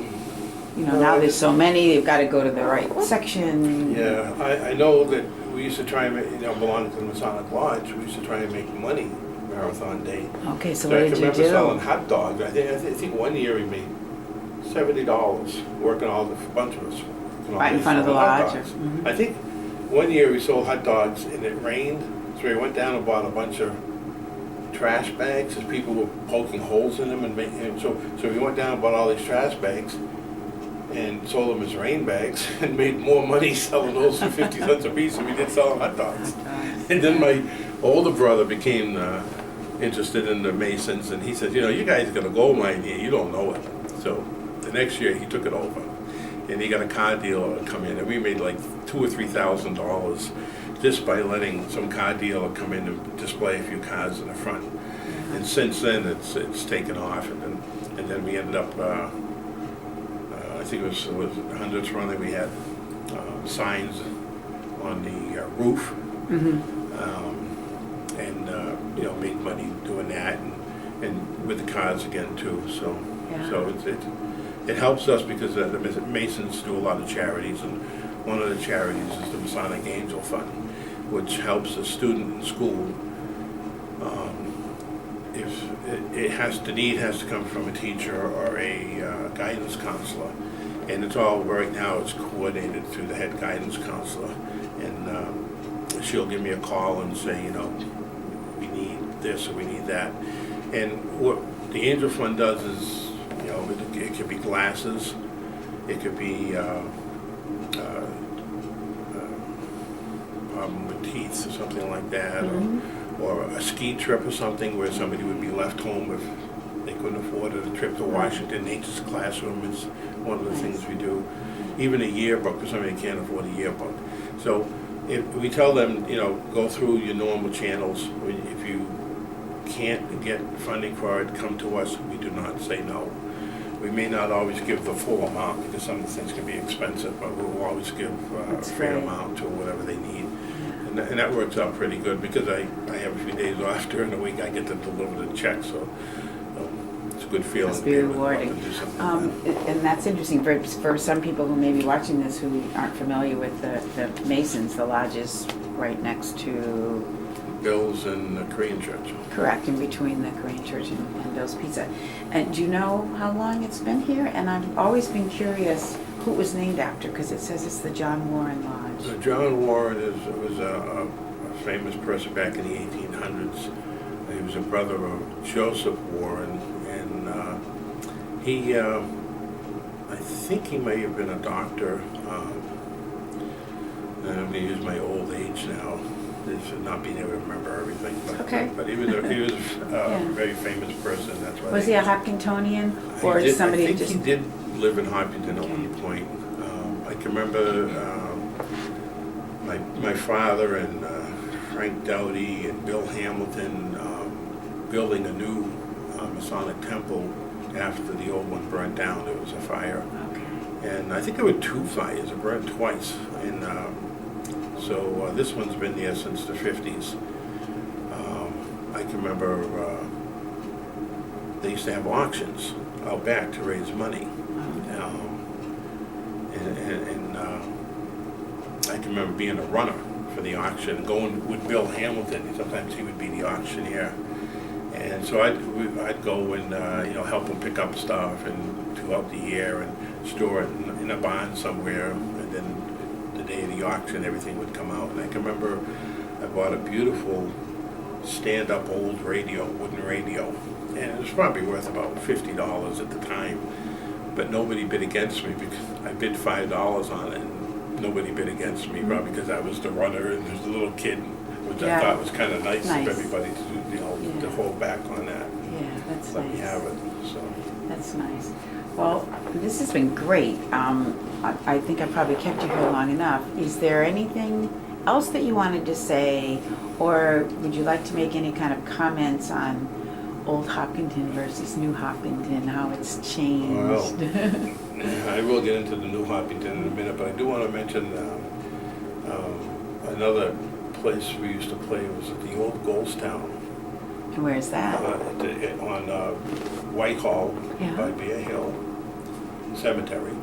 Now there's so many, you've got to go to the right section. Yeah, I know that we used to try and belong to the Masonic Lodge. We used to try and make money marathon day. Okay, so what did you do? I remember selling hot dogs. I think one year we made $70 working a bunch of us. Right in front of the lodge? I think one year we sold hot dogs and it rained, so we went down and bought a bunch of trash bags as people were poking holes in them, and so we went down and bought all these trash bags and sold them as rain bags and made more money selling those for 50 cents a piece than we did selling hot dogs. And then my older brother became interested in the Masons, and he said, you guys got a gold mine here, you don't know it. So the next year he took it over, and he got a car dealer to come in, and we made like $2,000 or $3,000 just by letting some car dealer come in and display a few cars in the front. And since then it's taken off, and then we ended up I think it was the 100th run that we had signs on the roof, and made money doing that, and with the cars again too. So it helps us because the Masons do a lot of charities, and one of the charities is the Masonic Angel Fund, which helps a student in school. If the need has to come from a teacher or a guidance counselor, and it's all right now. It's coordinated through the head guidance counselor, and she'll give me a call and say, we need this or we need that. And what the Angel Fund does is, it could be glasses, it could be problem with teeth or something like that, or a ski trip or something where somebody would be left home if they couldn't afford a trip to Washington. Nature's Classroom is one of the things we do. Even a yearbook, because somebody can't afford a yearbook. So if we tell them, go through your normal channels. If you can't get funding for it, come to us. We do not say no. We may not always give the full amount because some of the things can be expensive, but we'll always give a fair amount to whatever they need. And that works out pretty good because I have a few days off during the week. I get to deliver the check, so it's a good feeling. Must be rewarding. And that's interesting for some people who may be watching this who aren't familiar with the Masons. The lodge is right next to Bill's and the Korean Church. Correct, in between the Korean Church and Bill's Pizza. And do you know how long it's been here? And I've always been curious who it was named after, because it says it's the John Warren Lodge. John Warren was a famous person back in the 1800s. He was a brother of Joseph Warren, and he, I think he may have been a doctor. And I'm going to use my old age now. This is not being able to remember everything. But, Okay. But he was a very famous person. That's why. Was he a Hopkintonian, or I somebody think just? he did live in Hopkinton at one point. I can remember my father and Frank Dowdy and Bill Hamilton building a new Masonic temple after the old one burnt down. There was a fire. Okay. And I think there were 2 fires. It burned twice. And so this one's been there since the 50s. I can remember they used to have auctions out back to raise money. And I can remember being a runner for the auction, going with Bill Hamilton. Sometimes he would be the auctioneer. And so I'd go and help him pick up stuff and throughout the year and store it in a barn somewhere, and then the day of the auction everything would come out. And I can remember I bought a beautiful stand-up old radio, wooden radio, and it was probably worth about $50 at the time, but nobody bid against me because I bid $5 on it, and nobody bid against me, probably because I was the runner and there's a little kid, which I thought was kind of nice of everybody to do, to hold back on that. Yeah, that's Let nice. me have it. So. That's nice. Well, this has been great. I think I probably kept you here long enough. Is there anything else that you wanted to say, or would you like to make any kind of comments on old Hopkinton versus new Hopkinton, how it's changed? Well, I will get into the new Hopkinton in a minute, but I do want to mention another place we used to play was at the old Goldstown. And where's that? On Whitehall by Bear Hill Cemetery.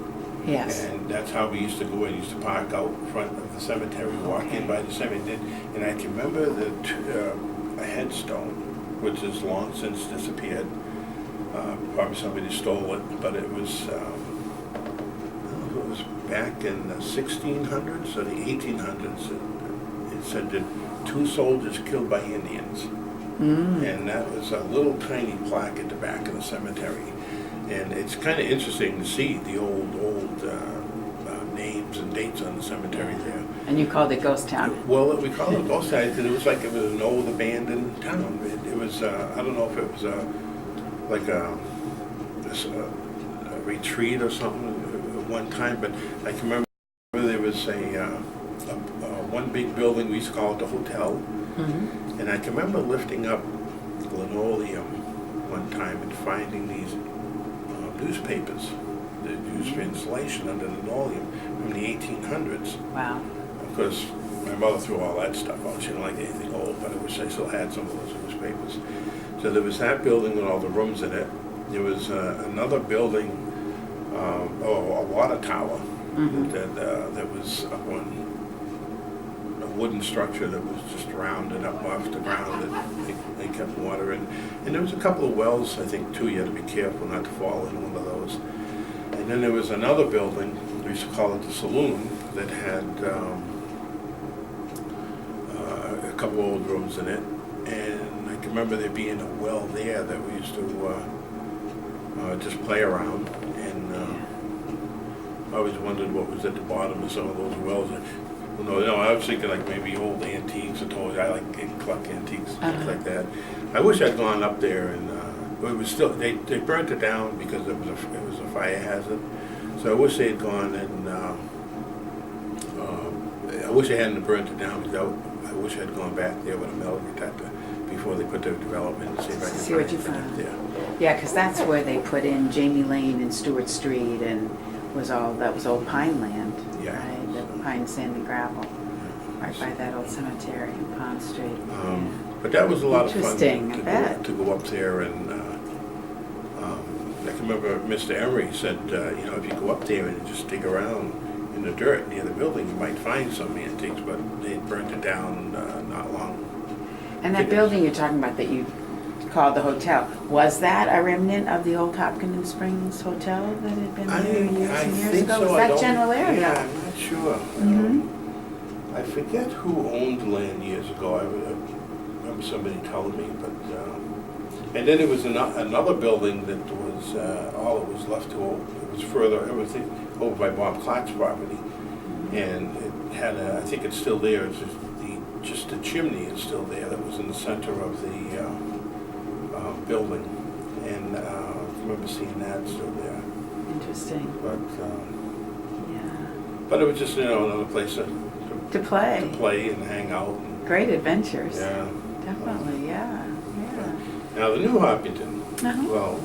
Yes. And that's how we used to go in. Used to park out front of the cemetery, walk in by the cemetery. And I can remember a headstone, which has long since disappeared. Probably somebody stole it, but it was back in the 1600s or the 1800s. It said that 2 soldiers killed by Indians. And that was a little tiny plaque at the back of the cemetery. And it's kind of interesting to see the old names and dates on the cemetery there. And you called it Ghost Town? Well, we called it Ghost Town because it was like it was an old abandoned town. It was, I don't know if it was a retreat or something at one time, but I can remember there was one big building, we used to call it the hotel. And I can remember lifting up linoleum one time and finding these newspapers that used for insulation under linoleum from the 1800s. Wow. Of course, my mother threw all that stuff out. She didn't like anything old, but I wish I still had some of those newspapers. So there was that building with all the rooms in it. There was another building, a water tower that was up on a wooden structure that was just rounded up off the ground that they kept water in. And there was a couple of wells, I think, too. You had to be careful not to fall in one of those. And then there was another building, we used to call it the saloon, that had a couple old rooms in it. And I can remember there being a well there that we used to just play around. And I always wondered what was at the bottom of some of those wells. No, I was thinking like maybe old antiques or toys. I like collect antiques, things like that. I wish I'd gone up there, and it was still they burnt it down because it was a fire hazard. So I wish they had gone and I wish they hadn't burnt it down because I wish I'd gone back there with a metal detector before they put their development and see if I could see what you found there. Yeah, because that's where they put in Jamie Lane and Stewart Street, and that was old pine land, right? The pine, sand, and gravel, right by that old cemetery in Pond Street. But that was a lot of fun to go up there, and I can remember Mr. Emery said, if you go up there and just dig around in the dirt near the building, you might find some antiques, but they burnt it down not long. And that building you're talking about that you called the hotel. Was that a remnant of the old Hopkinton Springs Hotel that had been there years I and years think ago? so. Was I that don't- general area? Yeah, I'm not sure. I forget who owned the land years ago. I remember somebody telling me, but, and then there was another building that was, all it was left to, it was further, everything over by Bob Clark's property. And it had I think it's still there, it's just the chimney is still there that was in the center of the building. And I remember seeing that still there. Interesting. But it was just, another place to To play. play and hang out. And, Great adventures. yeah. Definitely, yeah. Now, the new Hopkinton, Uh-huh. well,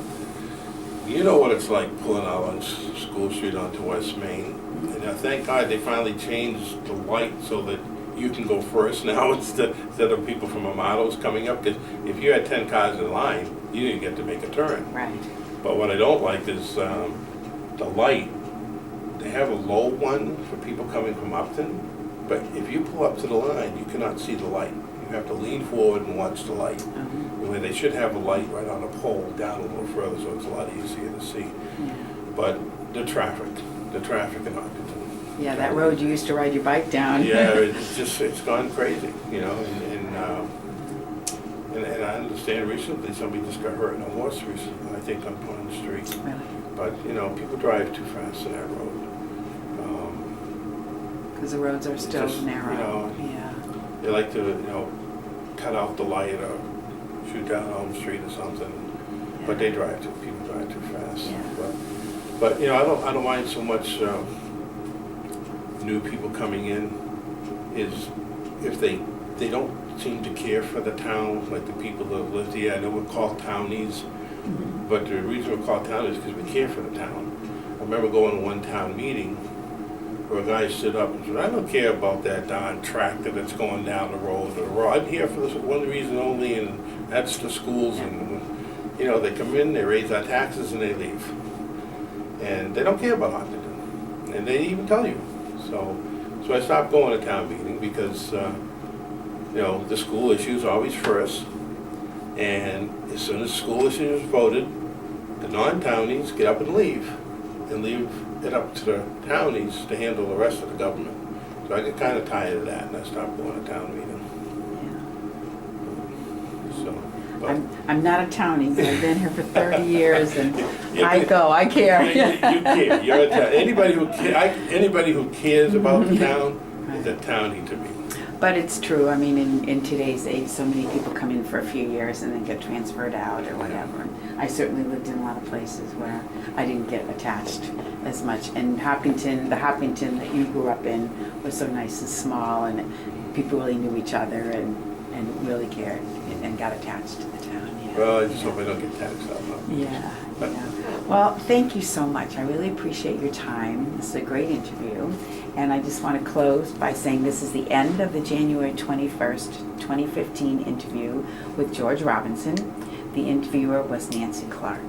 you know what it's like pulling out on School Street onto West Main. And thank God they finally changed the light so that you can go first now instead of people from Amato's coming up. Because if you had 10 cars in line, you didn't get to make a turn. Right. But what I don't like is the light. They have a low one for people coming from Upton, but if you pull up to the line, you cannot see the light. You have to lean forward and watch the light. Where they should have a light right on a pole down a little further, so it's a lot easier to see. Yeah. But the traffic in Hopkinton. Yeah, that road you used to ride your bike down. Yeah, it's gone crazy, and I understand recently somebody just got hurt in a horse recently, I think on Pond Street. Really? But, people drive too fast on that road. Because the roads are still just, narrow. Yeah. They like to, cut out the light or shoot down Elm Street or something. Yeah. But people drive too fast. Yeah. But I don't mind so much new people coming in is if they don't seem to care for the town, like the people that live here. I know we're called townies, but the reason we're called townies is because we care for the town. I remember going to one town meeting where a guy stood up and said, I don't care about that darn tractor that's going down the road. I'm here for this one reason only, and that's the schools. And, they come in, they raise our taxes, and they leave. And they don't care about Hopkinton. And they even tell you. So I stopped going to town meeting because, the school issue is always first. And as soon as school issues is voted, the non-townies get up and leave it up to the townies to handle the rest of the government. So I get kind of tired of that, and I stopped going to town meeting. Yeah. So, but I'm not a townie, but I've been here for 30 years, and Yeah, I care. you care. You're a town. Anybody who cares about the town is a townie to me. But it's true. I mean, in today's age, so many people come in for a few years and then get transferred out or whatever. And I certainly lived in a lot of places where I didn't get attached as much. And the Hopkinton that you grew up in was so nice and small, and people really knew each other and really cared and got attached to the town. Yeah. Well, I just hope I don't get taxed out. Yeah. Well, thank you so much. I really appreciate your time. This is a great interview. And I just want to close by saying this is the end of the January 21st, 2015 interview with George Robinson. The interviewer was Nancy Clark.